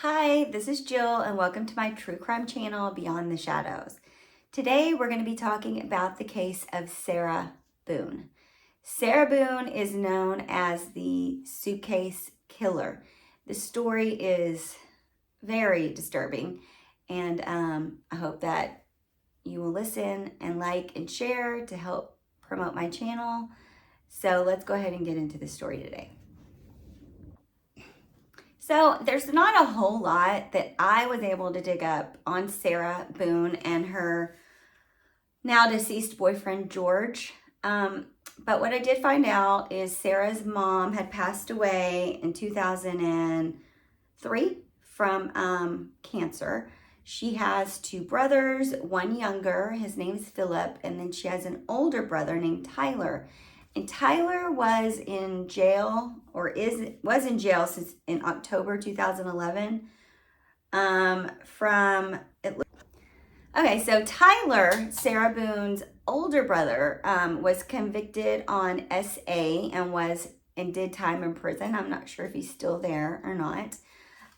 Hi, this is Jill and welcome to my true crime channel, Beyond the Shadows. Today we're going to be talking about the case of Sarah Boone. Sarah Boone is known as the Suitcase Killer. The story is very disturbing and I hope that you will listen and like and share to help promote my channel. So let's go ahead and get into the story today. So there's not a whole lot that I was able to dig up on Sarah Boone and her now deceased boyfriend, George. But what I did find out is Sarah's mom had passed away in 2003 from cancer. She has two brothers, one younger, his name's Philip, and then she has an older brother named Tyler. And Tyler was in jail, or was in jail since in October 2011. Okay, so Tyler, Sarah Boone's older brother, was convicted on SA and did time in prison. I'm not sure if he's still there or not.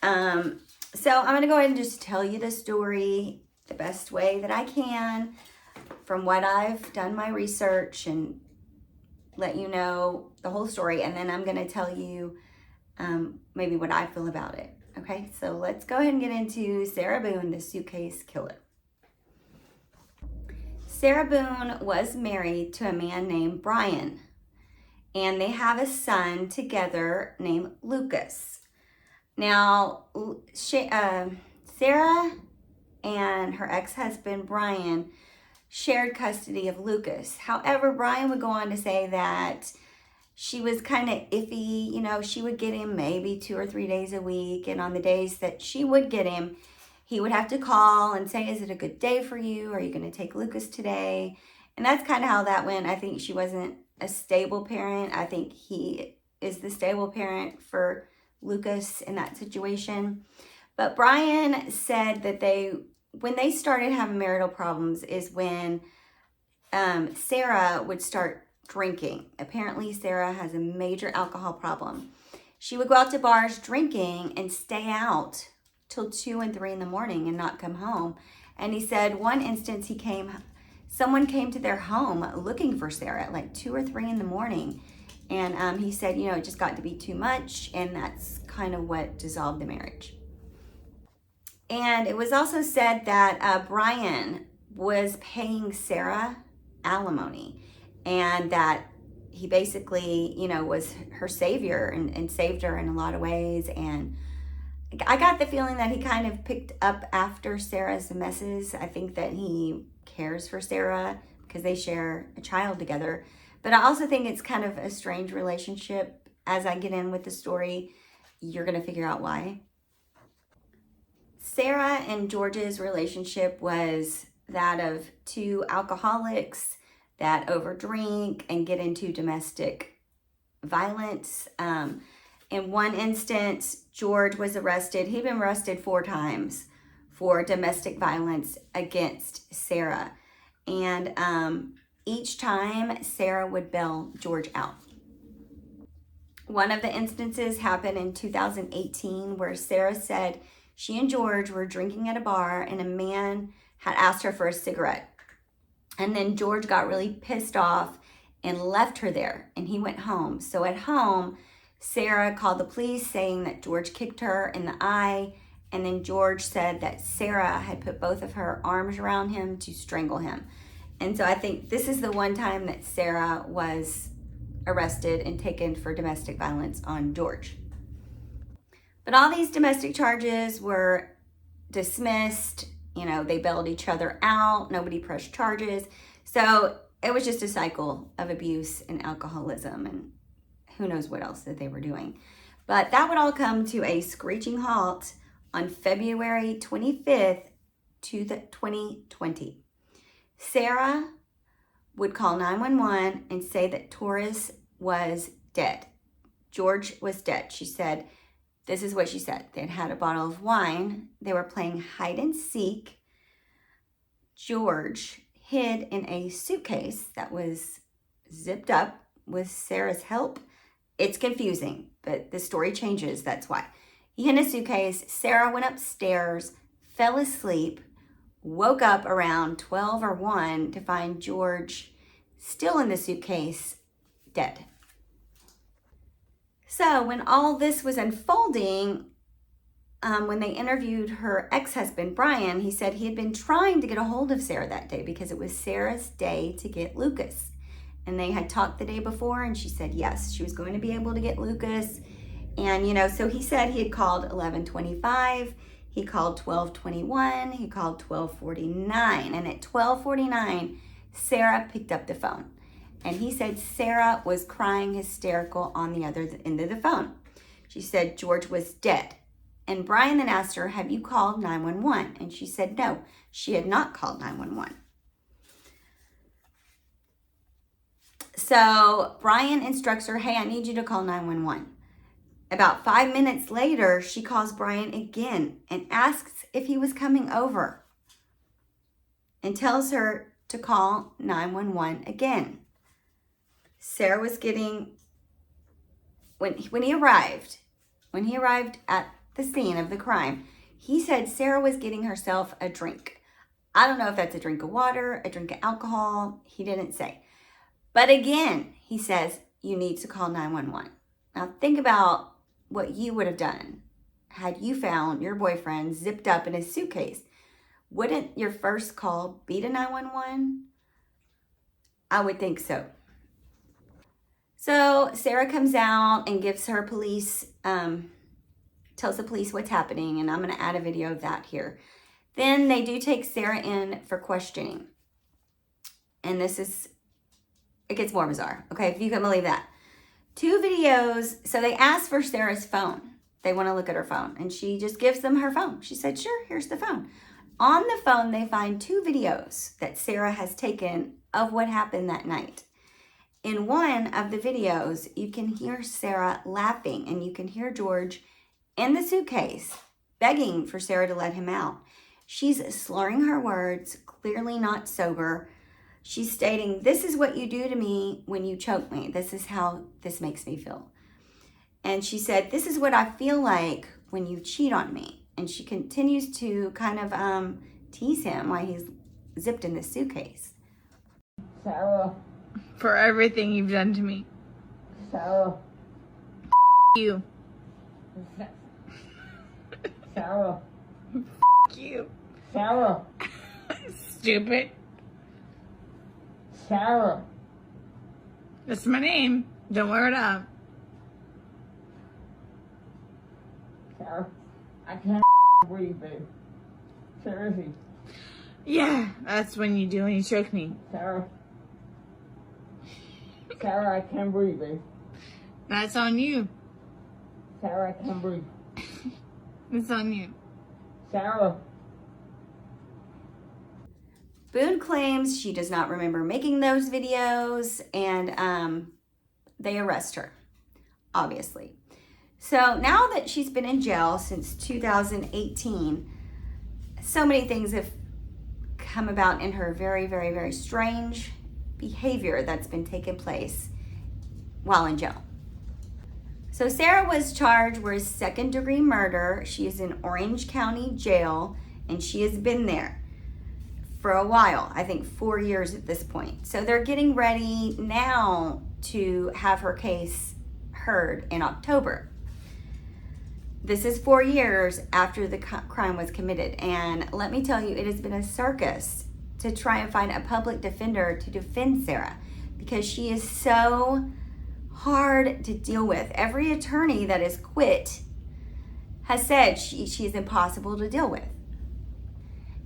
So I'm going to go ahead and just tell you the story the best way that I can from what I've done my research and let you know the whole story, and then I'm going to tell you maybe what I feel about it. Okay, so let's go ahead and get into Sarah Boone, the Suitcase Killer. Sarah Boone was married to a man named Brian, and they have a son together named Lucas. Now, Sarah and her ex-husband Brian shared custody of Lucas. However, Brian would go on to say that she was kind of iffy. You know, she would get him maybe 2 or 3 days a week. And on the days that she would get him, he would have to call and say, is it a good day for you? Are you going to take Lucas today? And that's kind of how that went. I think she wasn't a stable parent. I think he is the stable parent for Lucas in that situation. But Brian said that when they started having marital problems is when Sarah would start drinking. Apparently, Sarah has a major alcohol problem. She would go out to bars drinking and stay out till 2 and 3 in the morning and not come home. And he said one instance someone came to their home looking for Sarah at like 2 or 3 in the morning. And he said, it just got to be too much. And that's kind of what dissolved the marriage. And it was also said that Brian was paying Sarah alimony and that he basically, was her savior and saved her in a lot of ways. And I got the feeling that he kind of picked up after Sarah's messes. I think that he cares for Sarah because they share a child together. But I also think it's kind of a strange relationship. As I get in with the story, you're going to figure out why. Sarah and George's relationship was that of two alcoholics that overdrink and get into domestic violence. In one instance, George was arrested. He'd been arrested 4 times for domestic violence against Sarah. And each time, Sarah would bail George out. One of the instances happened in 2018 where Sarah said she and George were drinking at a bar and a man had asked her for a cigarette. And then George got really pissed off and left her there and he went home. So at home, Sarah called the police saying that George kicked her in the eye. And then George said that Sarah had put both of her arms around him to strangle him. And so I think this is the one time that Sarah was arrested and taken for domestic violence on George. But all these domestic charges were dismissed. They bailed each other out. Nobody pressed charges. So it was just a cycle of abuse and alcoholism and who knows what else that they were doing. But that would all come to a screeching halt on February 25th, 2020. Sarah would call 911 and say that Taurus was dead. George was dead. She said, this is what she said. They'd had a bottle of wine. They were playing hide and seek. George hid in a suitcase that was zipped up with Sarah's help. It's confusing, but the story changes. That's why. He hid in a suitcase. Sarah went upstairs, fell asleep, woke up around 12 or 1 to find George still in the suitcase, dead. So when all this was unfolding, when they interviewed her ex-husband, Brian, he said he had been trying to get a hold of Sarah that day because it was Sarah's day to get Lucas. And they had talked the day before, and she said yes, she was going to be able to get Lucas. And, you know, so he said he had called 11:25, he called 12:21, he called 12:49. And at 12:49, Sarah picked up the phone. And he said Sarah was crying hysterical on the other end of the phone. She said George was dead. And Brian then asked her, have you called 911? And she said no, she had not called 911. So Brian instructs her, hey, I need you to call 911. About 5 minutes later, she calls Brian again and asks if he was coming over and tells her to call 911 again. Sarah was getting, when he arrived at the scene of the crime, he said Sarah was getting herself a drink. I don't know if that's a drink of water, a drink of alcohol. He didn't say. But again, he says, you need to call 911. Now think about what you would have done had you found your boyfriend zipped up in his suitcase. Wouldn't your first call be to 911? I would think so. So Sarah comes out and gives her police, tells the police what's happening, and I'm going to add a video of that here. Then they do take Sarah in for questioning. And it gets more bizarre, okay, if you can believe that. 2 videos, so they ask for Sarah's phone. They want to look at her phone, and she just gives them her phone. She said, sure, here's the phone. On the phone, they find 2 videos that Sarah has taken of what happened that night. In one of the videos, you can hear Sarah laughing, and you can hear George in the suitcase begging for Sarah to let him out. She's slurring her words, clearly not sober. She's stating, this is what you do to me when you choke me. This is how this makes me feel. And she said, this is what I feel like when you cheat on me. And she continues to kind of tease him while he's zipped in the suitcase. Sarah. For everything you've done to me. Sarah. You. Sarah. You. Sarah. Stupid. Sarah. That's my name. Don't wear it up. Sarah. I can't breathe, babe. Seriously. Yeah, that's when you do when you choke me. Sarah. Sarah, I can't breathe, babe. That's on you. Sarah, I can't breathe. It's on you. Sarah. Boone claims she does not remember making those videos, and they arrest her, obviously. So now that she's been in jail since 2018, so many things have come about in her very, very, very strange behavior that's been taking place while in jail. So Sarah was charged with 2nd-degree murder. She is in Orange County Jail, and she has been there for a while, I think 4 years at this point. So they're getting ready now to have her case heard in October. This is 4 years after the crime was committed. And let me tell you, it has been a circus to try and find a public defender to defend Sarah because she is so hard to deal with. Every attorney that has quit has said she is impossible to deal with.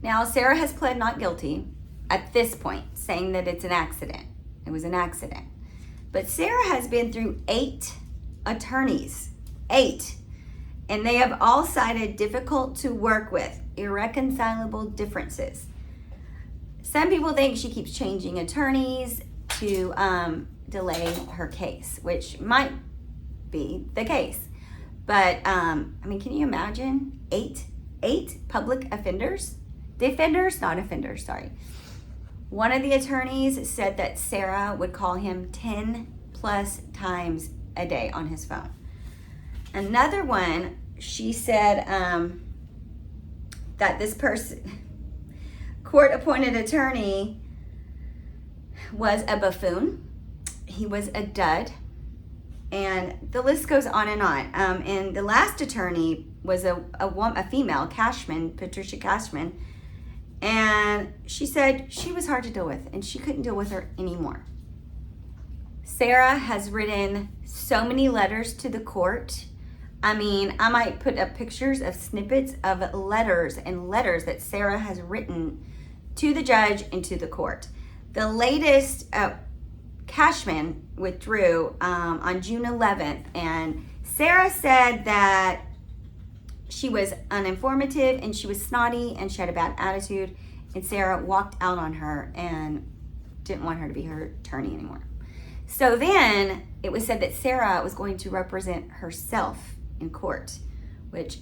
Now, Sarah has pled not guilty at this point, saying that it's an accident. It was an accident. But Sarah has been through 8 attorneys, 8. And they have all cited difficult to work with, irreconcilable differences. Some people think she keeps changing attorneys to delay her case, which might be the case. But, I mean, can you imagine 8 public offenders? Defenders, not offenders, sorry. One of the attorneys said that Sarah would call him 10 plus times a day on his phone. Another one she said that this court-appointed attorney was a buffoon. He was a dud. And the list goes on and on. And the last attorney was a female, Cashman, Patricia Cashman. And she said she was hard to deal with and she couldn't deal with her anymore. Sarah has written so many letters to the court. I mean, I might put up pictures of snippets of letters and letters that Sarah has written to the judge and to the court. The latest, Cashman withdrew on June 11th, and Sarah said that she was uninformative and she was snotty and she had a bad attitude, and Sarah walked out on her and didn't want her to be her attorney anymore. So then it was said that Sarah was going to represent herself in court, which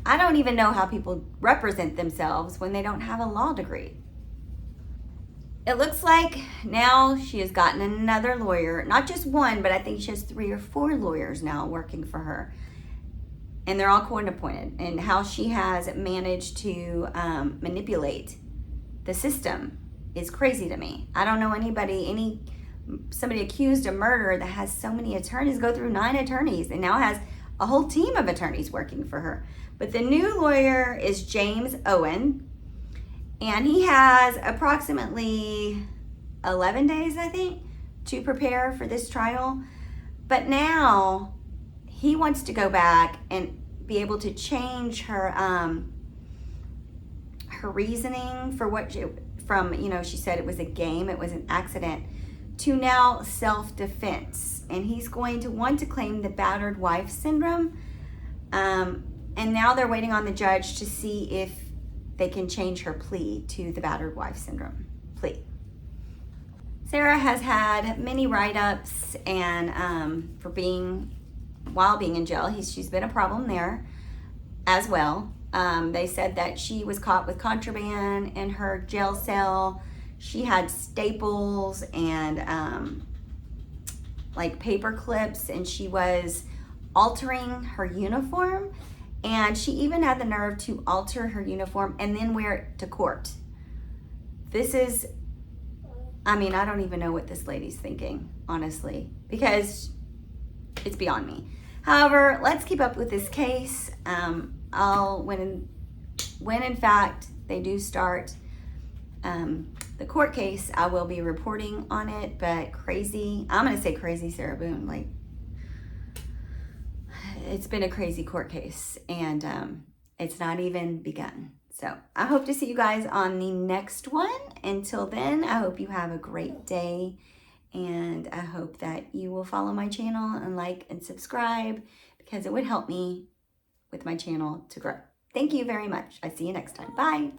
I don't even know how people represent themselves when they don't have a law degree. It looks like now she has gotten another lawyer, not just one, but I think she has 3 or 4 lawyers now working for her. And they're all court appointed. And how she has managed to manipulate the system is crazy to me. I don't know somebody accused of murder that has so many attorneys, go through 9 attorneys, and now has a whole team of attorneys working for her. But the new lawyer is James Owen. And he has approximately 11 days, I think, to prepare for this trial. But now he wants to go back and be able to change her reasoning for what she said it was a game, it was an accident, to now self-defense. And he's going to want to claim the battered wife syndrome. And now they're waiting on the judge to see if they can change her plea to the battered wife syndrome plea. Sarah has had many write-ups and while being in jail, she's been a problem there as well. They said that she was caught with contraband in her jail cell. She had staples and like paper clips, and she was altering her uniform. And she even had the nerve to alter her uniform and then wear it to court. I don't even know what this lady's thinking, honestly, because it's beyond me. However, let's keep up with this case. When in fact they do start the court case, I will be reporting on it. But I'm going to say crazy Sarah Boone, it's been a crazy court case, and it's not even begun. So I hope to see you guys on the next one. Until then, I hope you have a great day, and I hope that you will follow my channel and like and subscribe, because it would help me with my channel to grow. Thank you very much. I see you next time. Bye.